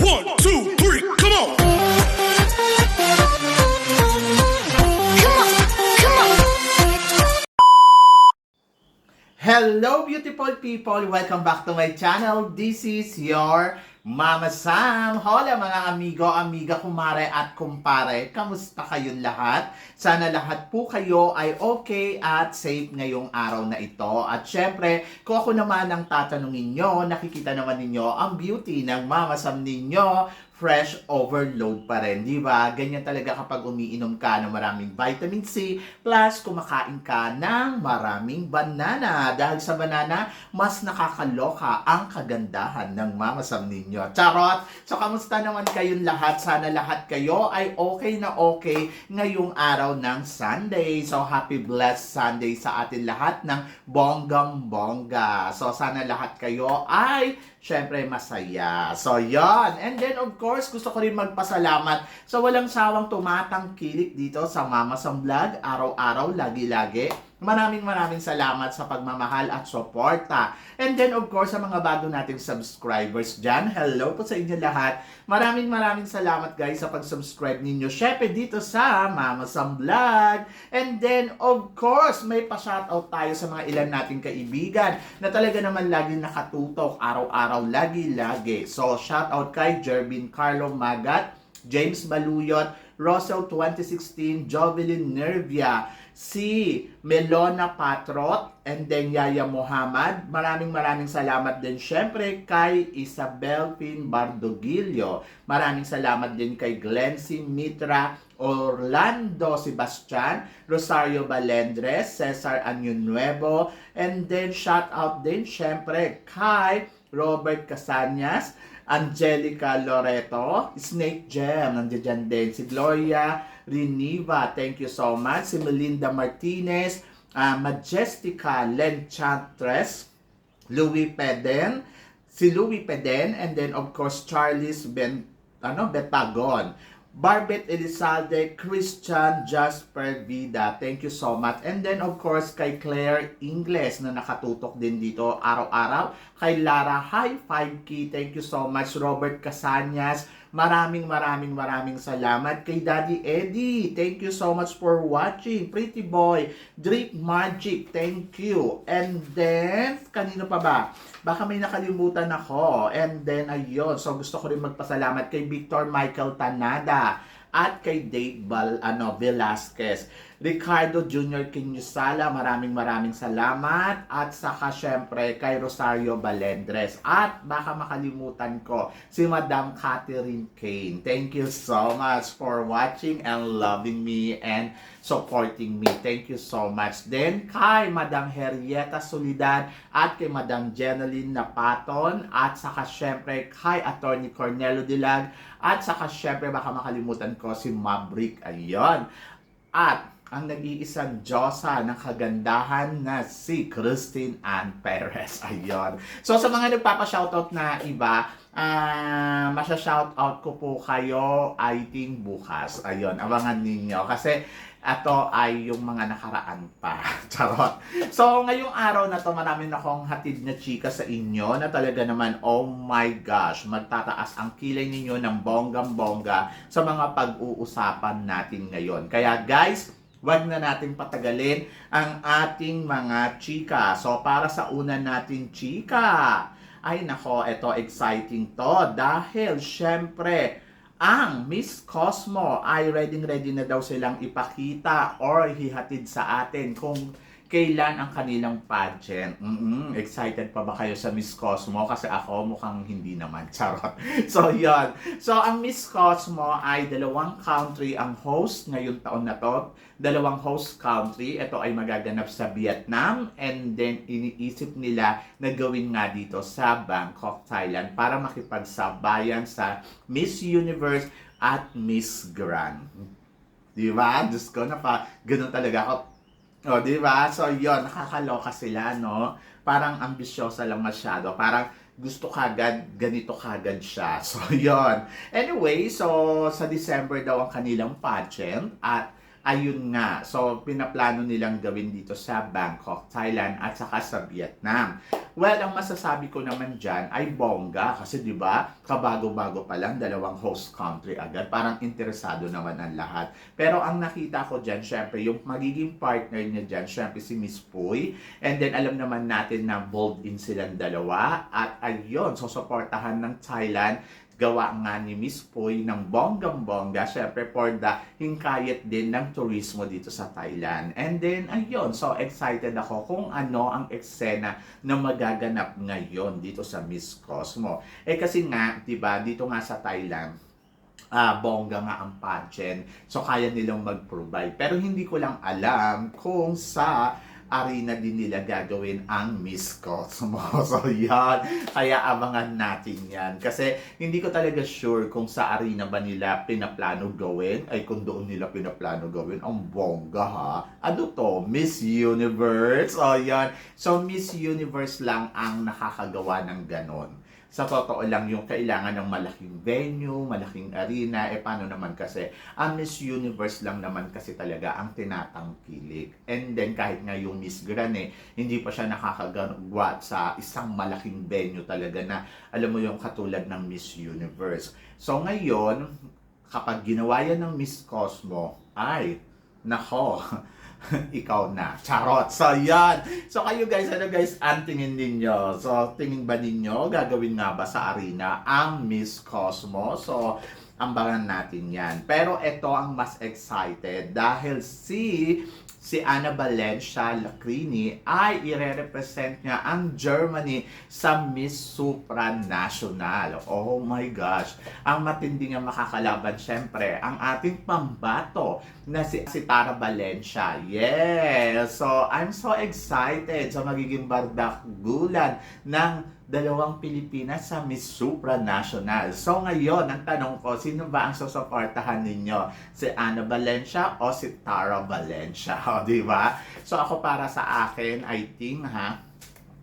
1, 2, 3, come on! Hello beautiful people! Welcome back to my channel. This is your Mama Sam. Hola mga amigo, amiga, kumare at kumpare. Kamusta kayong lahat? Sana lahat po kayo ay okay at safe ngayong araw na ito. At syempre, kung ako naman ang tatanungin nyo, nakikita naman ninyo ang beauty ng Mama Sam ninyo. Fresh overload pa rin, di ba? Ganyan talaga kapag umiinom ka ng maraming vitamin C plus kumakain ka ng maraming banana. Dahil sa banana, mas nakakaloka ang kagandahan ng Mama Sam ninyo. Charot! So, kamusta naman kayong lahat? Sana lahat kayo ay okay na okay ngayong araw ng Sunday. So, happy blessed Sunday sa atin lahat ng bonggang-bongga. So, sana lahat kayo ay syempre masaya. So, yon. And then, of course, gusto ko rin magpasalamat sa walang sawang tumatangkilik dito sa Mama Sam Vlog. Araw-araw, lagi-lagi. Maraming salamat sa pagmamahal at suporta. And then, of course, sa mga bago nating subscribers dyan, hello po sa inyo lahat. Maraming salamat guys sa pag-subscribe ninyo. Syempre dito sa Mama Sam Vlog. And then, of course, may pa-shoutout tayo sa mga ilan nating kaibigan na talaga naman laging nakatutok, araw-araw, lagi-lagi. So, shoutout kay Jervin Carlo Magat, James Baluyot, Russell 2016, Jovelyn Nervia, si Melona Patrot, and then Yaya Muhammad. Maraming salamat din syempre kay Isabel Pin Bardogilio. Maraming salamat din kay Glency Mitra, Orlando Sebastian, Rosario Balendres, Cesar Año-Nuevo, and then shout out din syempre kay Robert Casanyas, Angelica Loreto, Snake Gem, nandiyan din. Si Gloria Riniva, thank you so much. Si Melinda Martinez, Majestica Lenchantres, Louis Peden, and then of course Charles Betagon, Barbet Elizalde, Christian Jasper Vida, thank you so much. And then of course kay Claire Ingles na nakatutok din dito araw-araw. Kay Lara, hi 5K, thank you so much. Robert Casanyas, maraming salamat. Kay Daddy Eddie, thank you so much for watching. Pretty Boy, Drip Magic, thank you. And then, kanino pa ba? Baka may nakalimutan ako. And then, ayun. So, gusto ko rin magpasalamat kay Victor Michael Tanada at kay Dave Velasquez. Ricardo Jr. Kinyusala, maraming salamat. At saka syempre kay Rosario Balendres. At baka makalimutan ko si Madam Catherine Kane. Thank you so much for watching and loving me and supporting me. Thank you so much. Then kay Madam Henrietta Solidad at kay Madam Jeneline Napaton at saka syempre kay Attorney Cornelio Dilag at saka syempre baka makalimutan ko si Maverick. Ayun. At ang nag-iisang Diyosa ng kagandahan na si Christine Ann Perez. Ayun. So sa mga nagpapa-shoutout na iba, masya-shoutout ko po kayo I think bukas. Ayun, abangan ninyo. Kasi ito ay yung mga nakaraan pa. Charot. So ngayong araw na to, marami na akong hatid na chika sa inyo na talaga naman, oh my gosh, magtataas ang kilay ninyo ng bonggang-bongga sa mga pag-uusapan natin ngayon. Kaya guys, wag na natin patagalin ang ating mga chika. So, para sa una natin chika, ay nako, ito exciting to. Dahil, syempre, ang Miss Cosmo ay ready na daw silang ipakita or hihatid sa atin kung kailan ang kanilang pageant. Excited pa ba kayo sa Miss Cosmo? Kasi ako mukhang hindi naman. Charot. So, yon. So, ang Miss Cosmo ay 2 country ang host ngayong taon na to. 2 host country. Ito ay magaganap sa Vietnam. And then, iniisip nila na gawin nga dito sa Bangkok, Thailand para makipagsabayan sa Miss Universe at Miss Grand. Diba? Diyos ko, ganun talaga ako. O, di ba? So, yon, nakakaloka sila, no? Parang ambisyosa lang masyado. Parang gusto kagad, ganito kagad siya. So, yon. Anyway, so, sa December daw ang kanilang pageant. At ayun nga, so pinaplano nilang gawin dito sa Bangkok, Thailand at saka sa Vietnam. Well, ang masasabi ko naman dyan ay bongga kasi di ba kabago-bago pa lang, dalawang host country agad, parang interesado naman ang lahat. Pero ang nakita ko dyan, syempre yung magiging partner niya dyan, syempre si Miss Puy, and then alam naman natin na bold in silang dalawa at ayun, so supportahan ng Thailand gawa nga ni Miss Puy ng bonggang-bongga, syempre for the hingkayat din ng turismo dito sa Thailand. And then, ayun, so excited ako kung ano ang eksena na magaganap ngayon dito sa Miss Cosmo. Kasi nga, diba, dito nga sa Thailand, bongga nga ang pageant. So, kaya nilang mag-provide. Pero hindi ko lang alam kung sa arena din nila gagawin ang Miss Cosmo. So, yan. Kaya abangan natin yan. Kasi, hindi ko talaga sure kung sa arena ba nila pinaplano gawin. Ay, kung doon nila pinaplano gawin. Ang bongga, ha? Ano to? Miss Universe? O, yan. So, Miss Universe lang ang nakakagawa ng ganon. Sa totoo lang, yung kailangan ng malaking venue, malaking arena, paano naman kasi, ang Miss Universe lang naman kasi talaga ang tinatangkilik. And then, kahit nga yung Miss Grand, hindi pa siya nakakagawa sa isang malaking venue talaga na, alam mo yung katulad ng Miss Universe. So, ngayon, kapag ginawa yan ng Miss Cosmo, ay, nako, ikaw na. Charot. So, yan. So, kayo guys, ano guys, ang tingin ninyo? So, tingin ba ninyo, gagawin nga ba sa arena ang Miss Cosmo? So, ambangan natin yan. Pero ito ang mas excited dahil si Ana Valencia Lacrini ay ire-represent niya ang Germany sa Miss Supranational. Oh my gosh. Ang matindi nga makakalaban syempre ang ating pambato na si Tara Valencia. Yes! So, I'm so excited sa magiging bardakgulan ng dalawang Pilipinas sa Miss Supranational. So ngayon, ang tanong ko, sino ba ang susuportahan ninyo? Si Ana Valencia o si Tara Valencia? O, di ba? So ako para sa akin, I think,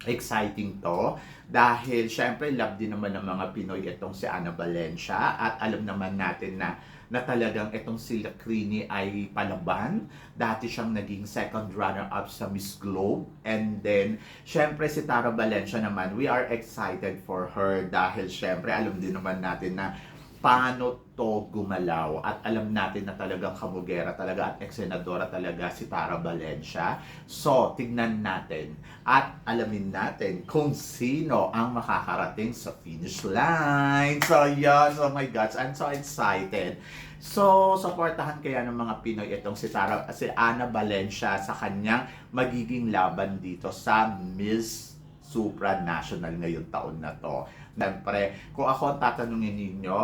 exciting to. Dahil syempre, love din naman ng mga Pinoy itong si Ana Valencia. At alam naman natin na talagang itong si Lacrini ay palaban. Dati siyang naging second runner-up sa Miss Globe. And then, syempre si Tara Valencia naman, we are excited for her dahil syempre alam din naman natin na paano to gumalaw. At alam natin na talagang kabugera talaga at eksenadora talaga si Tara Valencia. So, tignan natin at alamin natin kung sino ang makakarating sa finish line. So, yan. Oh my gosh, I'm so excited. So, supportahan kaya ng mga Pinoy itong si Ana Valencia sa kanyang magiging laban dito sa Miss Supranational ngayong taon na to. Siyempre, kung ako ang tatanungin ninyo,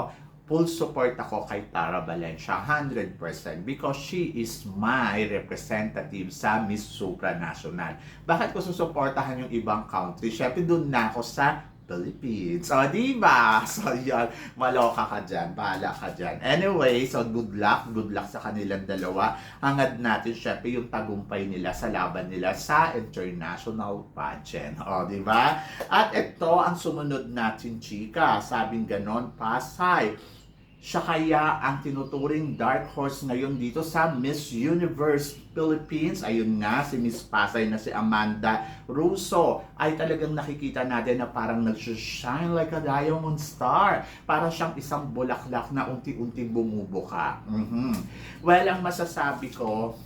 full support ako kay Tara Valencia 100% because she is my representative sa Miss Supranational. Bakit ko susuportahan yung ibang country? Syempre doon na ako sa Philippines. O, diba? So, yun. Maloka ka dyan. Bahala ka dyan. Anyway, so good luck. Good luck sa kanilang dalawa. Hangad natin, syempre, yung tagumpay nila sa laban nila sa international pageant. O, diba? At ito ang sumunod natin, chika. Sabing ganon, Pasay. Siya kaya ang tinuturing dark horse ngayon dito sa Miss Universe Philippines. Ayun nga, si Miss Pasay na si Amanda Russo ay talagang nakikita natin na parang nag-shine like a diamond star. Parang siyang isang bulaklak na unti-unti bumubuka. Well, ang masasabi ko,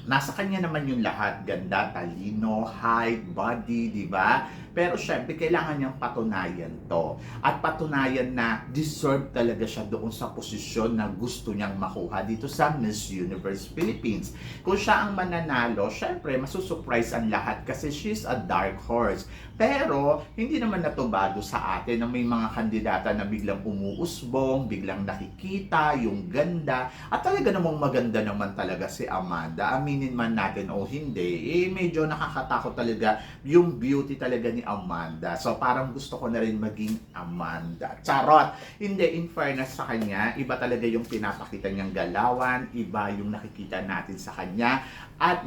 nasa kanya naman yung lahat. Ganda, talino, height, body, di ba? Pero syempre, kailangan niyang patunayan to. At patunayan na deserve talaga siya doon sa posisyon na gusto niyang makuha dito sa Miss Universe Philippines. Kung siya ang mananalo, syempre, masusurprise ang lahat kasi she's a dark horse. Pero, hindi naman natubado sa atin na may mga kandidata na biglang umuusbong, biglang nakikita, yung ganda. At talaga namang maganda naman talaga si Amanda. Aminin man natin o hindi, medyo nakakatakot talaga yung beauty talaga ni Amanda. So, parang gusto ko na rin maging Amanda. Charot! Hindi, in fairness sa kanya, iba talaga yung pinapakita niyang galawan, iba yung nakikita natin sa kanya, at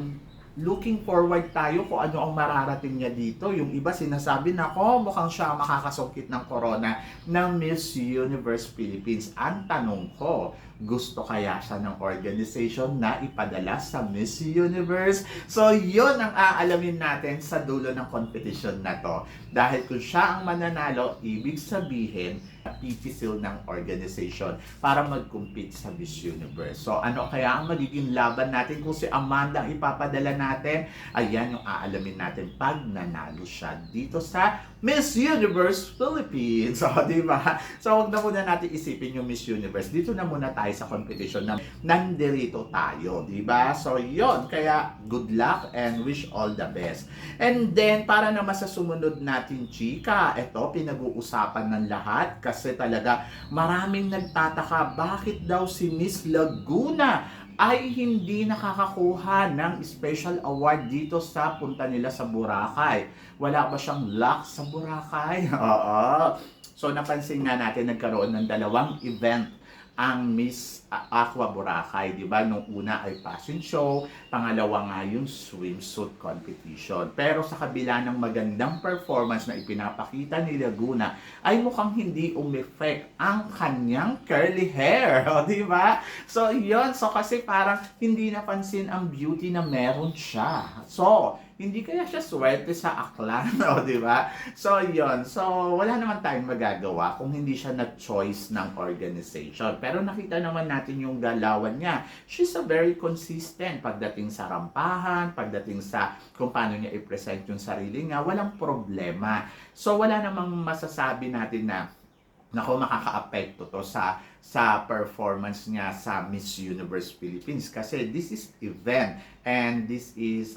looking forward tayo kung ano ang mararating niya dito. Yung iba sinasabi na, mukhang siya ang makakasungkit ng corona ng Miss Universe Philippines. Ang tanong ko, gusto kaya siya ng organization na ipadala sa Miss Universe? So, yun ang aalamin natin sa dulo ng competition na to. Dahil kung siya ang mananalo, ibig sabihin, pipisil ng organization para mag-compete sa Miss Universe. So, ano kaya ang magiging laban natin kung si Amanda ang ipapadala natin? Ayan yung aalamin natin pag nanalo siya dito sa Miss Universe Philippines. So, di ba? So, wag na muna natin isipin yung Miss Universe. Dito na muna tayo sa competition na nandirito tayo. Di ba? So, yon. Kaya, good luck and wish all the best. And then, para naman sa sumunod natin, chika, ito, pinag-uusapan ng lahat kasi talaga maraming nagtataka bakit daw si Miss Laguna ay hindi nakakakuha ng special award dito sa punta nila sa Boracay. Wala ba siyang luck sa Boracay? Oo. So napansin nga natin nagkaroon ng dalawang event ang Miss Aqua Boracay, di ba? Nung una ay fashion show, pangalawa nga yung swimsuit competition. Pero sa kabila ng magandang performance na ipinapakita ni Laguna, ay mukhang hindi umeffect ang kanyang curly hair, o di ba? So yun, so kasi parang hindi napansin ang beauty na meron siya. So, hindi kaya siya swerte sa aklan, o di ba? So, yun. So, wala naman tayong magagawa kung hindi siya na-choice ng organization. Pero nakita naman natin yung galawan niya. She's a very consistent pagdating sa rampahan, pagdating sa kung paano niya i-present yung sarili niya, walang problema. So, wala namang masasabi natin na makaka-apekto to sa performance niya sa Miss Universe Philippines kasi this is event and this is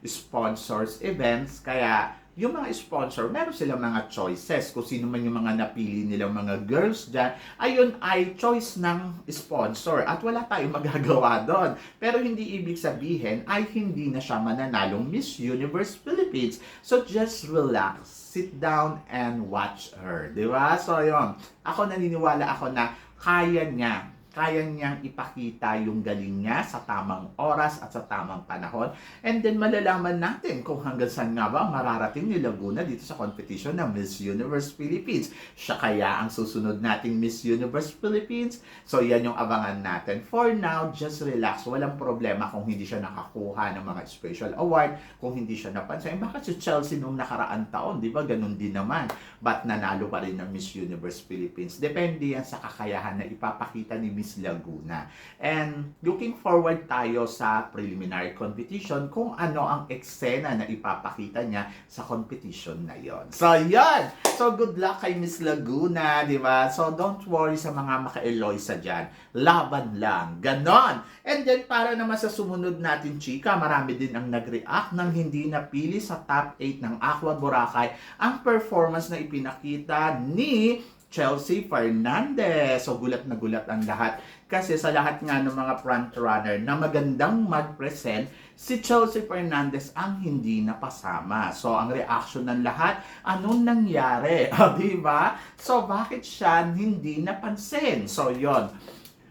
sponsors events, kaya yung mga sponsor, meron silang mga choices kung sino man yung mga napili nilang mga girls dyan, ayun ay choice ng sponsor at wala tayong magagawa doon. Pero hindi ibig sabihin ay hindi na siya mananalong Miss Universe Philippines. So just relax, sit down and watch her, di ba? So yun, ako naniniwala ako na kaya niyang ipakita yung galing niya sa tamang oras at sa tamang panahon. And then malalaman natin kung hanggang saan nga ba mararating ni Laguna dito sa competition ng Miss Universe Philippines. Siya kaya ang susunod nating Miss Universe Philippines? So yan yung abangan natin. For now, just relax. Walang problema kung hindi siya nakakuha ng mga special award, kung hindi siya napansin. Bakit si Chelsea nung nakaraan taon, di ba? Ganun din naman. But nanalo pa rin ng Miss Universe Philippines. Depende yan sa kakayahan na ipapakita ni Miss Laguna. And looking forward tayo sa preliminary competition kung ano ang eksena na ipapakita niya sa competition na yon. So, yan! So, good luck kay Miss Laguna, di ba? So, don't worry sa mga maka-Eloisa dyan. Laban lang. Ganon! And then, para naman sa sumunod natin, chika, marami din ang nag-react nang hindi napili sa top 8 ng Aqua Boracay ang performance na ipinakita ni Chelsea Fernandez. So, gulat na gulat ang lahat. Kasi sa lahat nga ng mga frontrunner na magandang mag-present, si Chelsea Fernandez ang hindi napasama. So, ang reaction ng lahat, anong nangyari? O, diba? So, bakit siya hindi napansin? So, yon.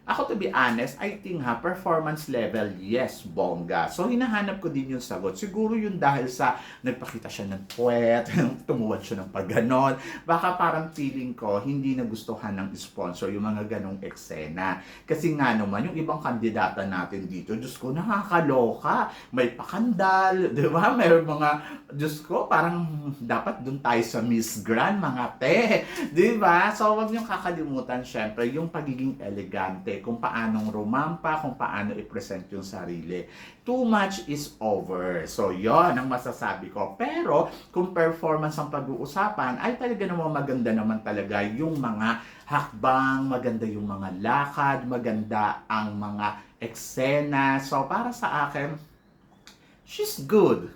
Ako, to be honest, I think performance level, yes, bongga. So, hinahanap ko din yung sagot. Siguro yun dahil sa nagpakita siya ng puwet, tumuwad siya ng pagganon. Baka parang feeling ko, hindi nagustuhan ng sponsor yung mga ganong eksena. Kasi nga naman, yung ibang kandidata natin dito, Diyos ko, nakakaloka. May pakandal, di ba? May mga, Diyos ko, parang dapat dun tayo sa Miss Grand, mga te. Di ba? So, wag niyong kakalimutan, syempre, yung pagiging elegante, kung paanong rumampa, kung paano i-present yung sarili. Too much is over. So, yon ang masasabi ko. Pero, kung performance ang pag-uusapan, ay talaga naman maganda naman talaga yung mga hakbang, maganda yung mga lakad, maganda ang mga eksena. So, para sa akin, she's good.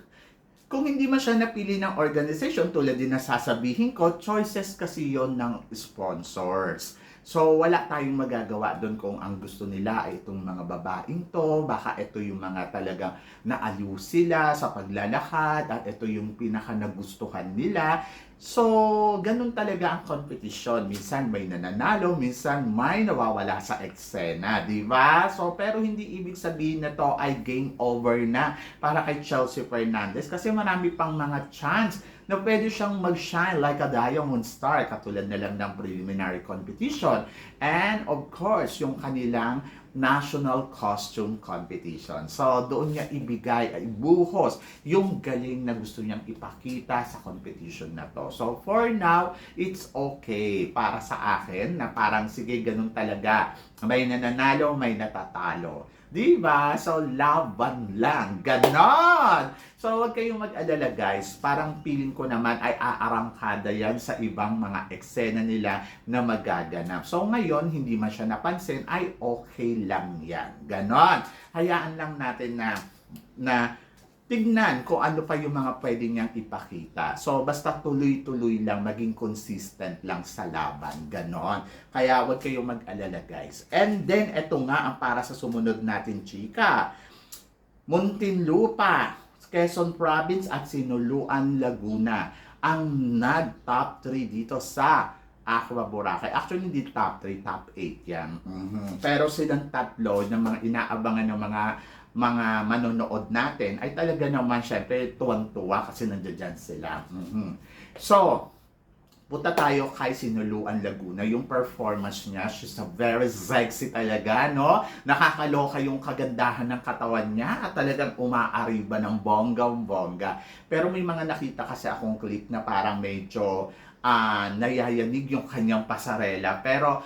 Kung hindi man siya napili ng organization, tulad din na sasabihin ko, choices kasi yon ng sponsors. So, wala tayong magagawa doon kung ang gusto nila ay itong mga babaeng to, baka ito yung mga talagang naaliw sila sa paglalakad at ito yung pinaka nagustuhan nila. So, ganun talaga ang kompetisyon. Minsan may nananalo, minsan may nawawala sa eksena, di ba? So, pero hindi ibig sabihin na to ay game over na para kay Chelsea Fernandez kasi marami pang mga chance na pwede siyang mag-shine like a diamond star katulad na lang ng preliminary competition. And of course, yung kanilang national costume competition. So, doon niya ibigay, ibuhos yung galing na gusto niyang ipakita sa competition na to. So, for now, it's okay para sa akin na parang sige, ganun talaga. May nananalo, may natatalo. Diba? So, laban lang. Ganon! So, huwag kayong mag-alala guys. Parang feeling ko naman ay aarangkada yan sa ibang mga eksena nila na magaganap. So, ngayon, hindi man siya napansin, ay okay lang yan. Ganon. Hayaan lang natin na tignan kung ano pa yung mga pwede niyang ipakita. So, basta tuloy-tuloy lang, maging consistent lang sa laban. Ganon. Kaya huwag kayong mag-alala, guys. And then, eto nga ang para sa sumunod natin, chika. Muntinlupa, Quezon Province at Sinuluan, Laguna ang nag-top 3 dito sa Aqua Boracay. Actually, hindi top 3, top 8 yan. Pero silang tatlo ng mga inaabangan ng mga manonood natin ay talaga naman syempre tuwang-tuwa kasi nandiyan sila. So, punta tayo kay Sinuluan, Laguna. Yung performance niya, she's a very sexy talaga, no? Nakakaloka yung kagandahan ng katawan niya at talagang umaariba ng bonggang-bongga. Pero may mga nakita kasi akong clip na parang medyo nayayanig yung kanyang pasarela. Pero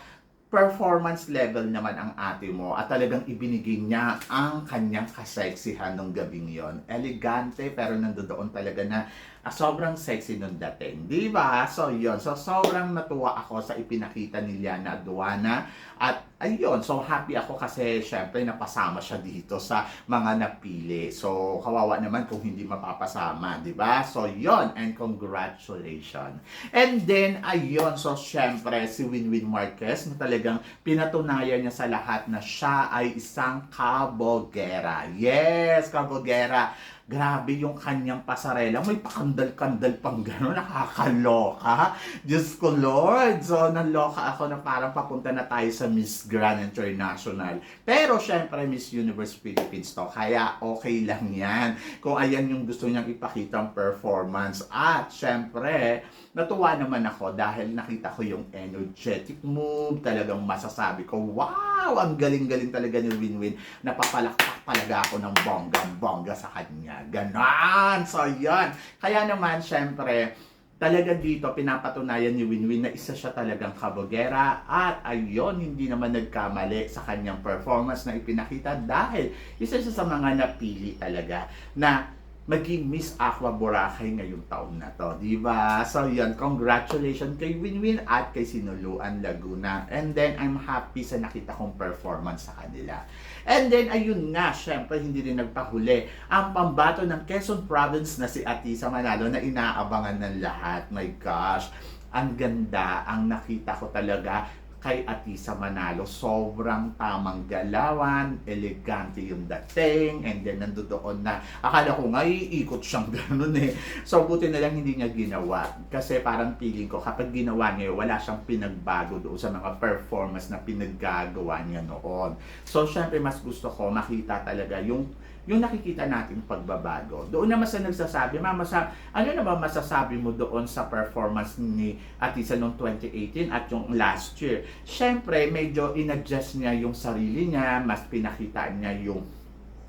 performance level naman ang ate mo at talagang ibinigay niya ang kanyang kaseksihan nung gabing yon. Elegante pero nandoon talaga na sobrang sexy nung dating. Di ba? So yon. So sobrang natuwa ako sa ipinakita ni Liana Aduana at ayun. So happy ako kasi syempre napasama siya dito sa mga napili. So kawawa naman kung hindi mapapasama. Di ba? So yon. And congratulations. And then ayun. So syempre si Winwin Marquez na talagang pinatunayan niya sa lahat na siya ay isang kabogera. Yes, kabogera. Grabe yung kanyang pasarela. May pakandal-kandal pang gano'n. Nakakaloka. Diyos ko, Lord. So, naloka ako na parang papunta na tayo sa Miss Grand International. Pero, syempre, Miss Universe Philippines to. Kaya, okay lang yan. Kung ayan yung gusto niyang ipakita ang performance. At, syempre, natuwa naman ako dahil nakita ko yung energetic move. Talagang masasabi ko, wow! Ang galing-galing talaga ni Winwin. Napapalakpak talaga ako ng bonggang-bongga sa kanya. Ganon! So, yan. Kaya naman, syempre, talaga dito, pinapatunayan ni Winwin na isa siya talagang kabogera at ayun, hindi naman nagkamali sa kanyang performance na ipinakita dahil isa siya sa mga napili talaga na maging Miss Aqua Boracay ngayong taon na to, di ba? So yan, congratulations kay Winwin at kay Sinuluan, Laguna. And then I'm happy sa nakita kong performance sa kanila. And then ayun nga, syempre hindi rin nagpahuli ang pambato ng Quezon Province na si Atisa Manalo na inaabangan ng lahat. My gosh, ang ganda, ang nakita ko talaga kay Atisa Manalo. Sobrang tamang galawan, elegante yung dating, and then nandoon na, akala ko nga iikot siyang gano'n eh. So, buti na lang hindi niya ginawa. Kasi parang feeling ko, kapag ginawa niya, wala siyang pinagbago doon sa mga performance na pinaggagawa niya noon. So, syempre, mas gusto ko makita talaga yung nakikita nating pagbabago. Doon naman sa nagsasabi, Mama Sam, ano naman masasabi mo doon sa performance ni Atisa noong 2018 at yung last year? Siyempre, medyo in-adjust niya yung sarili niya, mas pinakita niya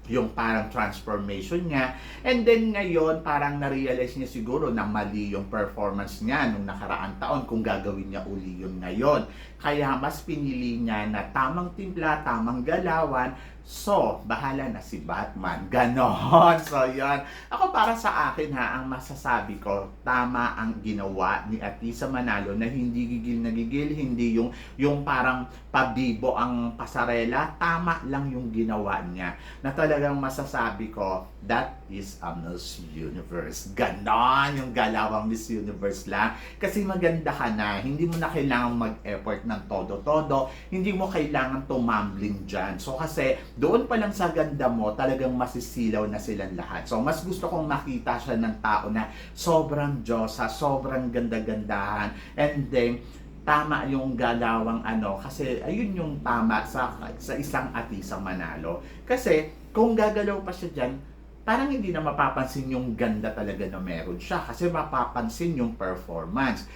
yung parang transformation niya. And then ngayon, parang na-realize niya siguro na mali yung performance niya nung nakaraang taon kung gagawin niya uli yun ngayon. Kaya mas pinili niya na tamang timpla, tamang galawan. So, bahala na si Batman. Ganon. So, yan. Ako para sa akin ang masasabi ko, tama ang ginawa ni Atisa Manalo na hindi gigil na gigil, hindi yung parang pabibo ang pasarela. Tama lang yung ginawa niya. Na talaga talagang masasabi ko, that is a Miss Universe. Ganon yung galawang Miss Universe lang. Kasi maganda ka na, hindi mo na kailangan mag-effort ng todo-todo, hindi mo kailangan tumambling dyan. So kasi doon pa lang sa ganda mo, talagang masisilaw na silang lahat. So mas gusto kong makita siya ng tao na sobrang Diyosa, sobrang ganda-gandahan, and then tama yung galawang kasi ayun yung tama sa isang atisang manalo. Kasi kung gagalaw pa siya dyan, parang hindi na mapapansin yung ganda talaga na meron siya, kasi mapapansin yung performance.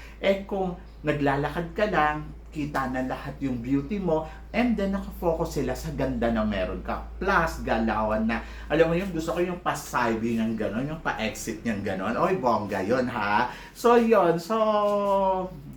Kung naglalakad ka lang, kita na lahat yung beauty mo, and then nakafocus sila sa ganda na meron ka. Plus, galawan na, alam mo yung gusto ko yung pa-side ng gano'n, yung pa-exit niyang gano'n. Oy, bongga yun ha. So, yun. So,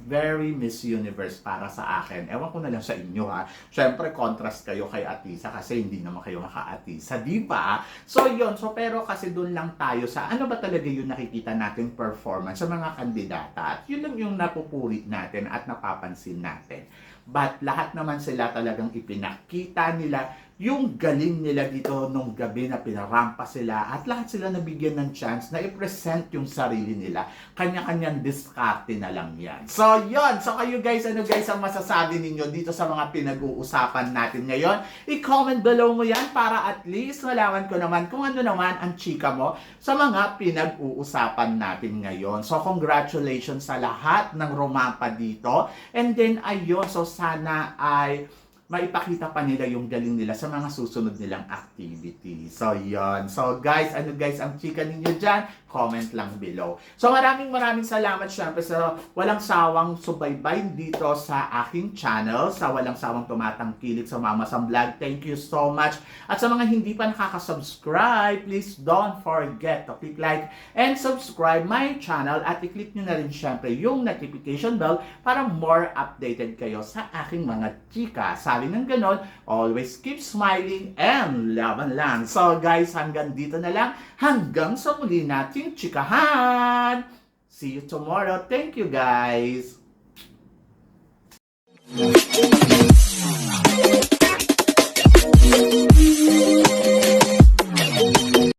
very Miss Universe para sa akin. Ewan ko na lang sa inyo ha. Siyempre, contrast kayo kay Atisa kasi hindi naman kayo maka-Atisa, di ba? So, yun. So, pero kasi doon lang tayo sa ano ba talaga yung nakikita nating performance sa mga kandidata. At yun lang yung napupuri natin at napapansin natin. But lahat naman sila talagang ipinakita nila yung galing nila dito nung gabi na pinarampa sila, at lahat sila nabigyan ng chance na i-present yung sarili nila. Kanya-kanyang diskarte na lang yan. So, yun. So, kayo guys, ano guys ang masasabi ninyo dito sa mga pinag-uusapan natin ngayon? I-comment below mo yan para at least malaman ko naman kung ano naman ang chika mo sa mga pinag-uusapan natin ngayon. So, congratulations sa lahat ng rumampa dito. And then, ayun, so sana ay maipakita pa nila yung galing nila sa mga susunod nilang activity. So, yun. So, guys, ano guys ang chika ninyo dyan? Comment lang below. So, maraming salamat syempre sa walang sawang subaybay dito sa aking channel, sa walang sawang tumatangkilik sa Mama Sam Vlog. Thank you so much. At sa mga hindi pa nakaka-subscribe, please don't forget to click like and subscribe my channel, at i-click nyo na rin syempre yung notification bell para more updated kayo sa aking mga chika. Sabi ng ganon, always keep smiling and laban lang. So guys, hanggang dito na lang. Hanggang sa muli nating chikahan. See you tomorrow. Thank you guys.